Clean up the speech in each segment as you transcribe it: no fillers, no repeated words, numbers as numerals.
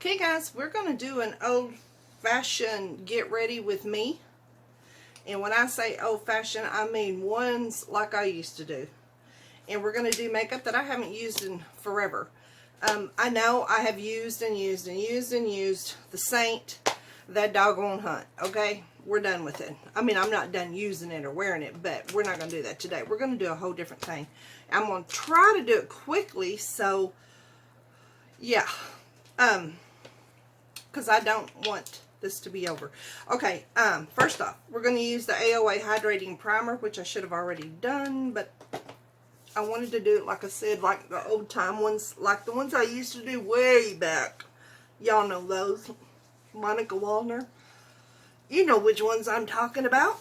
Hey guys, we're going to do an old-fashioned get ready with me. And when I say old-fashioned, I mean ones like I used to do. And we're going to do makeup that I haven't used in forever. I know I have used the Saint, that doggone hunt, okay? We're done with it. I mean, I'm not done using it or wearing it, but we're not going to do that today. We're going to do a whole different thing. I'm going to try to do it quickly, so, yeah. Because I don't want this to be over. Okay, first off, we're going to use the AOA Hydrating Primer, which I should have already done, but I wanted to do it, like I said, like the old time ones, like the ones I used to do way back. Y'all know those. Monica Wallner. You know which ones I'm talking about.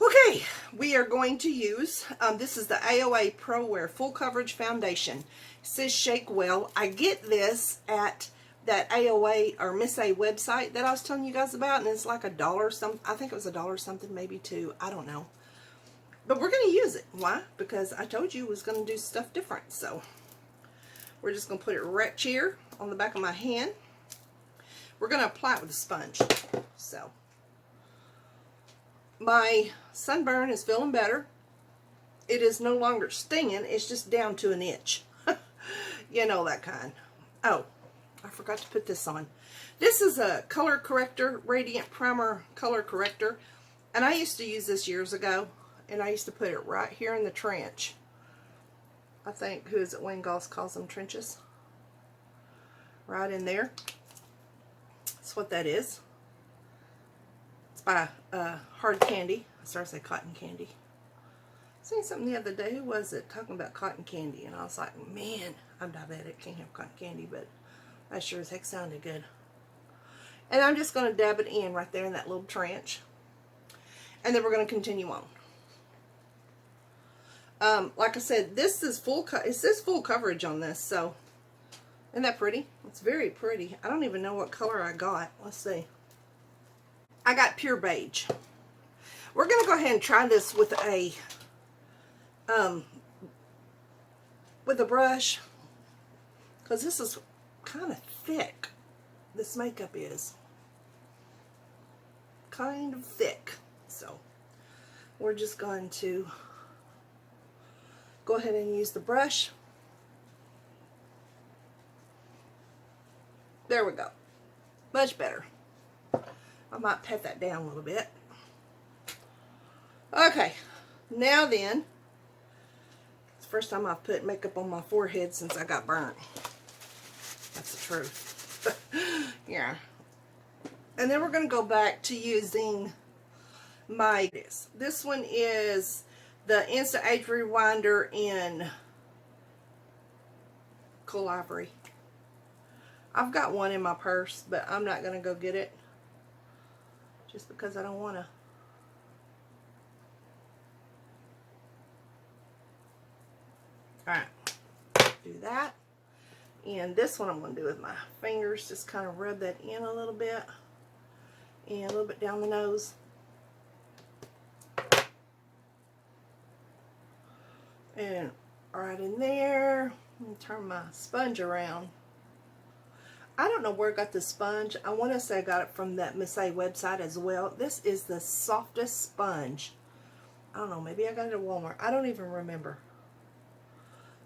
Okay, we are going to use, this is the AOA Pro Wear Full Coverage Foundation. It says Shake Well. I get this at that AOA or Miss A website that I was telling you guys about, and it's like $1 something. I think it was $1 something, maybe $2. I don't know. But we're going to use it. Why? Because I told you I was going to do stuff different. So we're just going to put it right here on the back of my hand. We're going to apply it with a sponge. So my sunburn is feeling better. It is no longer stinging. It's just down to an itch. You know that kind. Oh, I forgot to put this on. This is a color corrector, Radiant Primer color corrector. And I used to use this years ago. And I used to put it right here in the trench. I think, who is it, Wayne Goss calls them trenches. Right in there. That's what that is. It's by Hard Candy. I started to say Cotton Candy. I seen something the other day. Who was it? Talking about cotton candy. And I was like, man, I'm diabetic. Can't have cotton candy. But that sure as heck sounded good. And I'm just going to dab it in right there in that little trench. And then we're going to continue on. Like I said, this is it says full coverage on this, so isn't that pretty? It's very pretty. I don't even know what color I got. Let's see. I got pure beige. We're going to go ahead and try this with a brush, because this is kind of thick. This makeup is kind of thick, so we're just going to go ahead and use the brush. There we go. Much better. I might pat that down a little bit. Okay. Now then, it's the first time I've put makeup on my forehead since I got burnt. That's the truth. Yeah. And then we're going to go back to using my, this one is the Insta Age Rewinder in Cool Ivory. I've got one in my purse, but I'm not going to go get it. Just because I don't want to. Alright. Do that. And this one I'm going to do with my fingers. Just kind of rub that in a little bit. And a little bit down the nose. And right in there, let me turn my sponge around. I don't know where I got the sponge. I want to say I got it from that Miss A website as well. This is the softest sponge. I don't know, maybe I got it at Walmart. I don't even remember.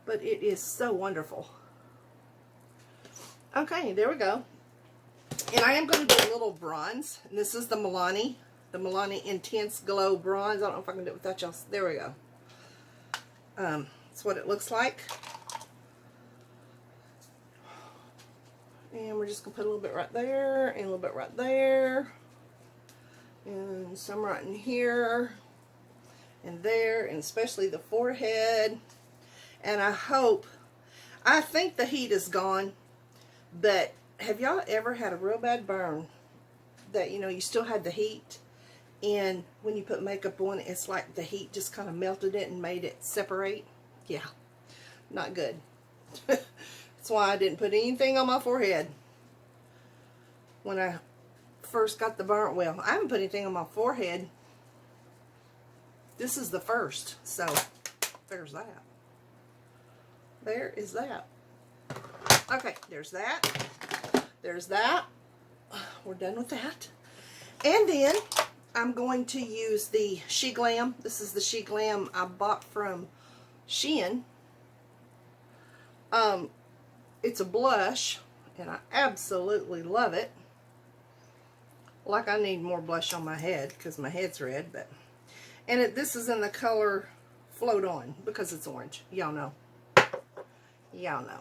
But it is so wonderful. Okay, there we go. And I am going to do a little bronze. And this is the Milani Intense Glow Bronze. I don't know if I can do it without y'all. There we go. That's what it looks like. And we're just going to put a little bit right there, and a little bit right there, and some right in here, and there, and especially the forehead. And I think the heat is gone, but have y'all ever had a real bad burn that, you know, you still had the heat, and when you put makeup on, it's like the heat just kind of melted it and made it separate? Yeah, not good. That's why I didn't put anything on my forehead when I first got the burn. Well, I haven't put anything on my forehead. This is the first, so there's that. There is that. Okay, there's that. there's that. We're done with that. And then I'm going to use the Sheglam. This is the Sheglam I bought from Shein. It's a blush, and I absolutely love it. Like, I need more blush on my head because my head's red, but this is in the color Float On because it's orange. Y'all know. Y'all know.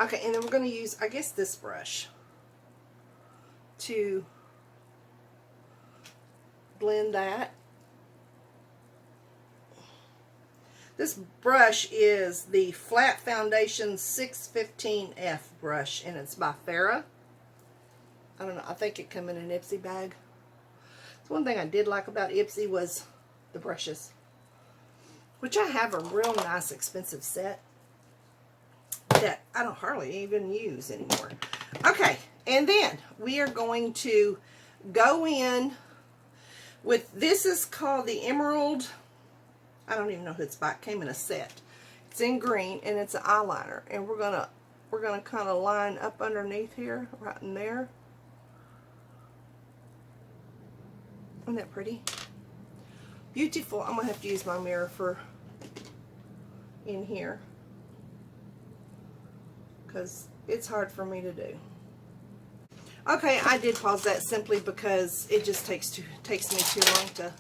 Okay, and then we're going to use, I guess, this brush to blend that. This brush is the Flat Foundation 615F brush, and it's by Farrah. I don't know, I think it came in an Ipsy bag. So one thing I did like about Ipsy was the brushes, which I have a real nice expensive set that I don't hardly even use anymore. Okay, and then we are going to go in with, this is called the Emerald, I don't even know who it's by, it came in a set. It's in green and it's an eyeliner, and we're gonna kind of line up underneath here, right in there. Isn't that pretty? Beautiful. I'm gonna have to use my mirror for in here because it's hard for me to do. Okay, I did pause that simply because it just takes me too long to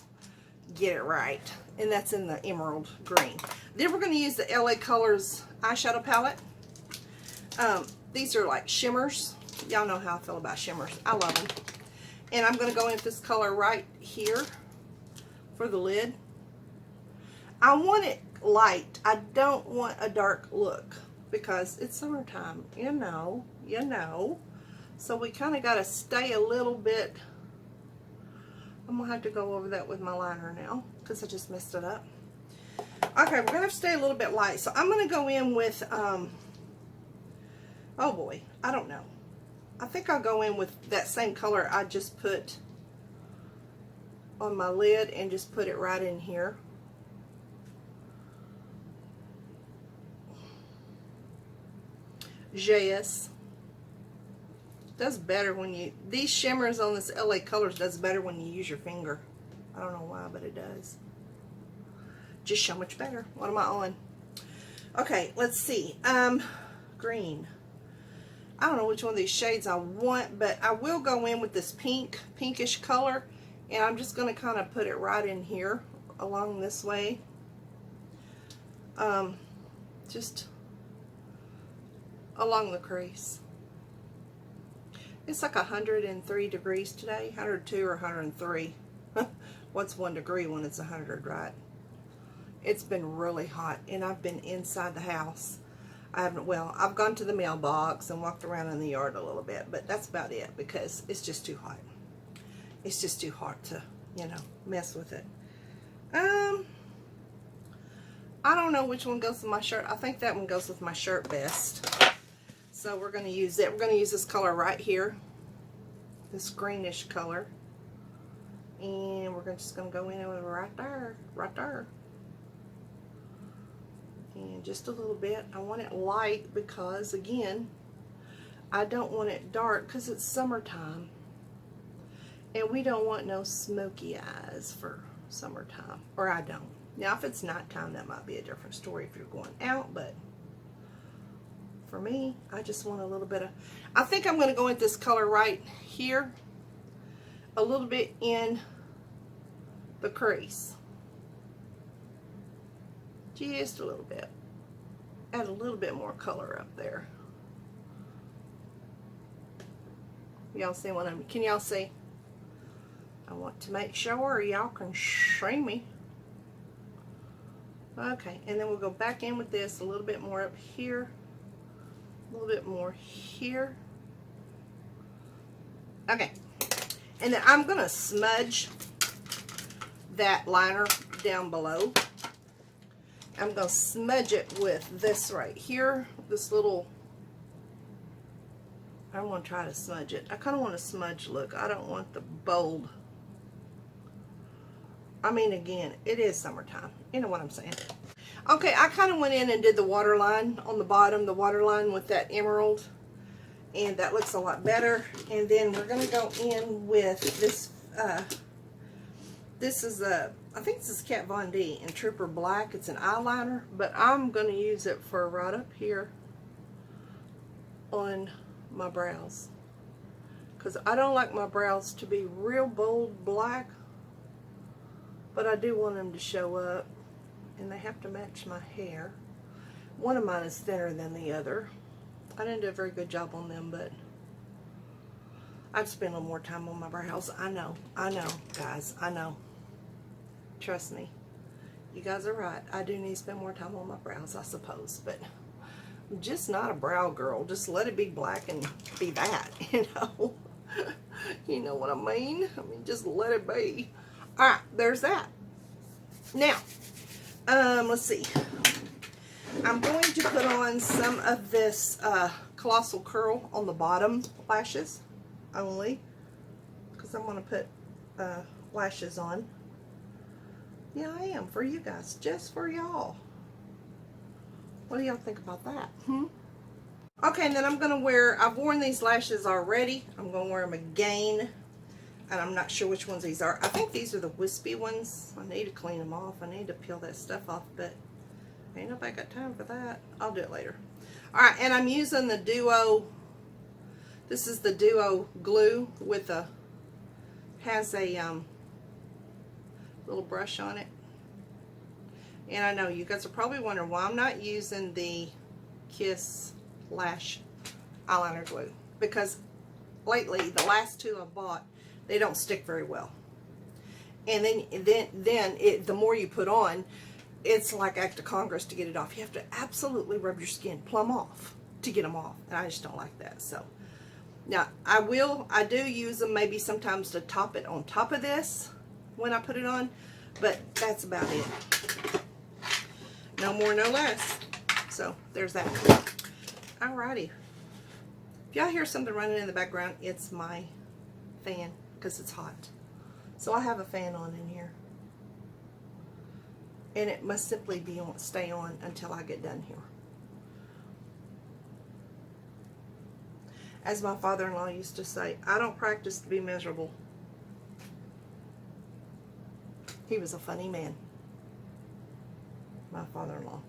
get it right. And that's in the emerald green. Then we're going to use the LA Colors eyeshadow palette. These are like shimmers. Y'all know how I feel about shimmers. I love them. And I'm going to go in with this color right here for the lid. I want it light. I don't want a dark look because it's summertime. You know. So we kind of got to stay a little bit. I'm going to have to go over that with my liner now because I just messed it up. Okay, we're going to have to stay a little bit light. So I'm going to go in with, oh boy, I don't know. I think I'll go in with that same color I just put on my lid and just put it right in here. JS. Does better when you, these shimmers on this LA Colors does better when you use your finger. I don't know why, but it does. Just so much better. What am I on? Okay, let's see. Green. I don't know which one of these shades I want, but I will go in with this pinkish color, and I'm just going to kind of put it right in here along this way. Just along the crease. It's like 103 degrees today, 102 or 103. What's 1 degree when it's 100, right? It's been really hot, and I've been inside the house. I've gone to the mailbox and walked around in the yard a little bit, but that's about it because it's just too hot. It's just too hot to, mess with it. I don't know which one goes with my shirt. I think that one goes with my shirt best. So we're going to use it. We're going to use this color right here, this greenish color, and we're just going to go in with it right there, and just a little bit. I want it light because, again, I don't want it dark because it's summertime, and we don't want no smoky eyes for summertime, or I don't. Now, if it's nighttime, that might be a different story if you're going out, but for me, I just want a little bit of, I think I'm going to go with this color right here, a little bit in the crease. Just a little bit. Add a little bit more color up there. Y'all see what I'm, can y'all see? I want to make sure y'all can see me. Okay, and then we'll go back in with this a little bit more up here. A little bit more here. Okay, and then I'm going to smudge that liner down below. I'm going to smudge it with this right here, this little, I want to try to smudge it. I kind of want a smudge look. I don't want the bold. I mean, again, it is summertime. You know what I'm saying. Okay, I kind of went in and did the waterline on the bottom, the waterline with that emerald. and that looks a lot better. And then we're going to go in with this, this is a, I think this is Kat Von D in Trooper Black. It's an eyeliner, but I'm going to use it for right up here on my brows, because I don't like my brows to be real bold black, but I do want them to show up, and they have to match my hair. One of mine is thinner than the other. I didn't do a very good job on them, but I'd spend a little more time on my brows. I know, guys, I know. Trust me. You guys are right. I do need to spend more time on my brows, I suppose, but I'm just not a brow girl. Just let it be black and be that, you know. You know what I mean? I mean, just let it be. All right, there's that. Now, let's see. I'm going to put on some of this Colossal Curl on the bottom lashes only, because I'm going to put lashes on. Yeah, I am, for you guys, just for y'all. What do y'all think about that? Okay, and then I'm going to wear, I've worn these lashes already. I'm going to wear them again. And I'm not sure which ones these are. I think these are the wispy ones. I need to clean them off. I need to peel that stuff off, but ain't nobody got time for that. I'll do it later. Alright, and I'm using the Duo. This is the Duo glue with a, has a little brush on it. And I know you guys are probably wondering why I'm not using the Kiss Lash eyeliner glue. Because lately, the last two I bought, they don't stick very well. And then the more you put on, it's like Act of Congress to get it off. You have to absolutely rub your skin plumb off to get them off. And I just don't like that. So now I do use them maybe sometimes to top it on top of this when I put it on, but that's about it. No more, no less. So there's that. Alrighty. If y'all hear something running in the background, it's my fan because it's hot. So I have a fan on in here. And it must simply be on, stay on until I get done here. As my father-in-law used to say, I don't practice to be miserable. He was a funny man. My father-in-law.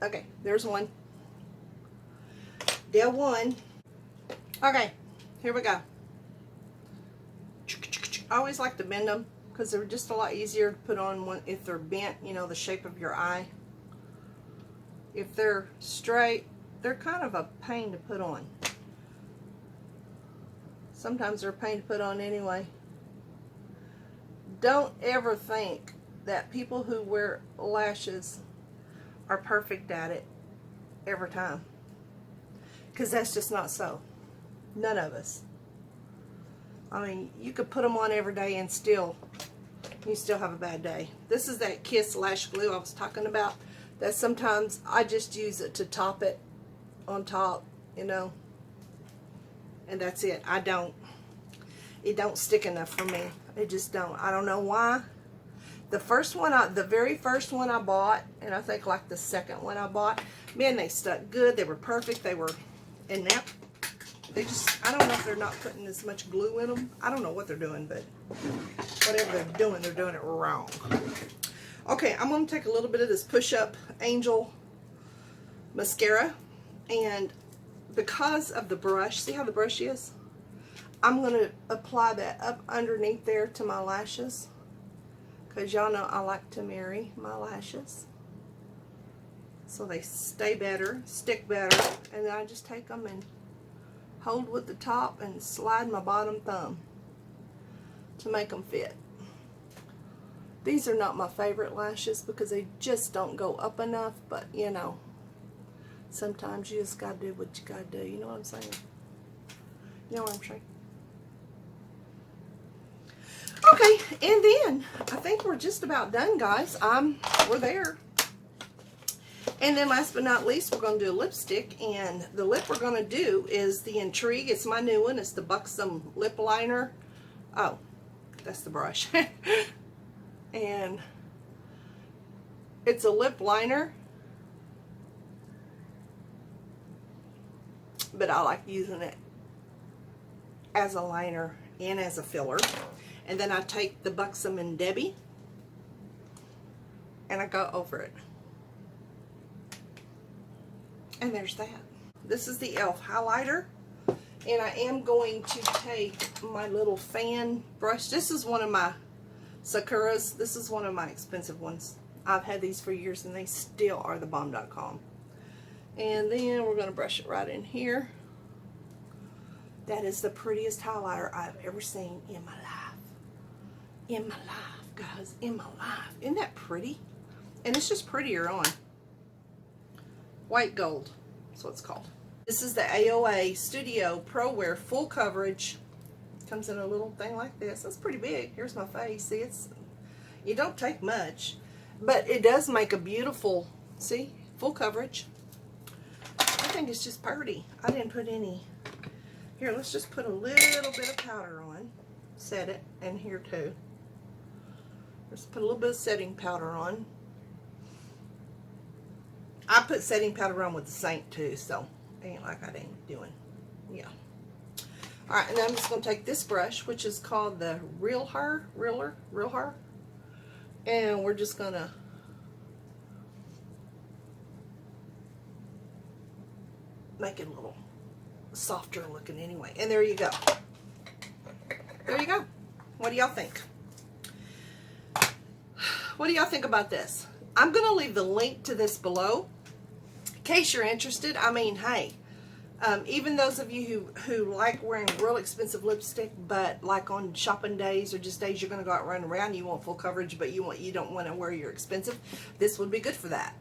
Okay, there's one. Day one. Okay, here we go. I always like to bend them because they're just a lot easier to put on one if they're bent, you know, the shape of your eye. If they're straight, they're kind of a pain to put on. Sometimes they're a pain to put on anyway. Don't ever think that people who wear lashes are perfect at it every time. Because that's just not so. None of us. I mean, you could put them on every day and you still have a bad day. This is that Kiss Lash Glue I was talking about. That sometimes I just use it to top it on top, you know. And that's it. It don't stick enough for me. It just don't. I don't know why. The very first one I bought, and I think like the second one I bought, man, they stuck good. They were perfect. They were, and now they just, I don't know if they're not putting as much glue in them. I don't know what they're doing, but whatever they're doing it wrong. Okay, I'm going to take a little bit of this Push Up Angel mascara, and because of the brush, see how the brush is? I'm going to apply that up underneath there to my lashes, because y'all know I like to marry my lashes so they stay better, stick better, and then I just take them and hold with the top and slide my bottom thumb to make them fit. These are not my favorite lashes because they just don't go up enough, but you know, sometimes you just gotta do what you gotta do. You know what I'm saying? You know what I'm saying? Okay, and then I think we're just about done, guys. We're there. And then last but not least, we're going to do a lipstick, and the lip we're going to do is the Intrigue. It's my new one. It's the Buxom lip liner. Oh, that's the brush. And it's a lip liner, but I like using it as a liner and as a filler. And then I take the Buxom and Debbie and I go over it. And there's that. This is the e.l.f. highlighter. And I am going to take my little fan brush. This is one of my Sakuras. This is one of my expensive ones. I've had these for years and they still are the bomb.com. And then we're going to brush it right in here. That is the prettiest highlighter I've ever seen in my life. In my life, guys. In my life. Isn't that pretty? And it's just prettier on. White gold. That's what it's called. This is the AOA Studio Pro Wear Full Coverage. Comes in a little thing like this. That's pretty big. Here's my face. See, you don't take much, but it does make a beautiful, see, full coverage. I think it's just pretty. I didn't put any. Here, let's just put a little bit of powder on. Set it, and here too. Let's put a little bit of setting powder on. I put setting powder on with the Saint too, so ain't like I ain't doing. Yeah. Alright, and then I'm just going to take this brush, which is called the Real Her, and we're just going to make it a little softer looking anyway. And there you go. There you go. What do y'all think? What do y'all think about this? I'm going to leave the link to this below in case you're interested. I mean, hey, even those of you who like wearing real expensive lipstick, but like on shopping days or just days you're going to go out running around, you want full coverage, but you don't want to wear your expensive, this would be good for that.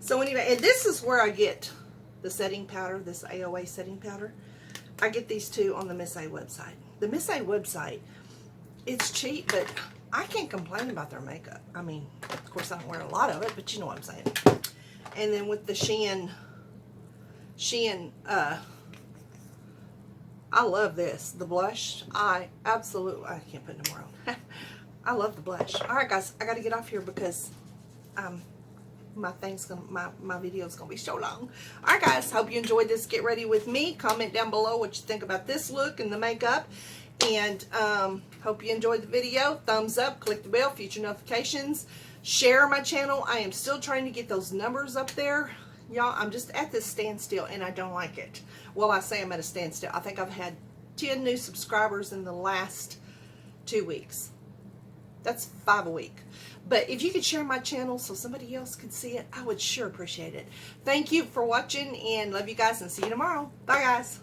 So anyway, and this is where I get the setting powder, this AOA setting powder. I get these two on the Miss A website. The Miss A website, it's cheap, but I can't complain about their makeup. I mean, of course I don't wear a lot of it, but you know what I'm saying. And then with the Shein, I love this. The blush, I can't put no more on. I love the blush. All right, guys, I got to get off here because my video's gonna be so long. All right, guys, hope you enjoyed this. Get ready with me. Comment down below what you think about this look and the makeup. And hope you enjoyed the video. Thumbs up, click the bell, future notifications. Share my channel. I am still trying to get those numbers up there. Y'all, I'm just at this standstill and I don't like it. Well, I say I'm at a standstill. I think I've had 10 new subscribers in the last 2 weeks. That's 5 a week. But if you could share my channel so somebody else could see it, I would sure appreciate it. Thank you for watching and love you guys and see you tomorrow. Bye, guys.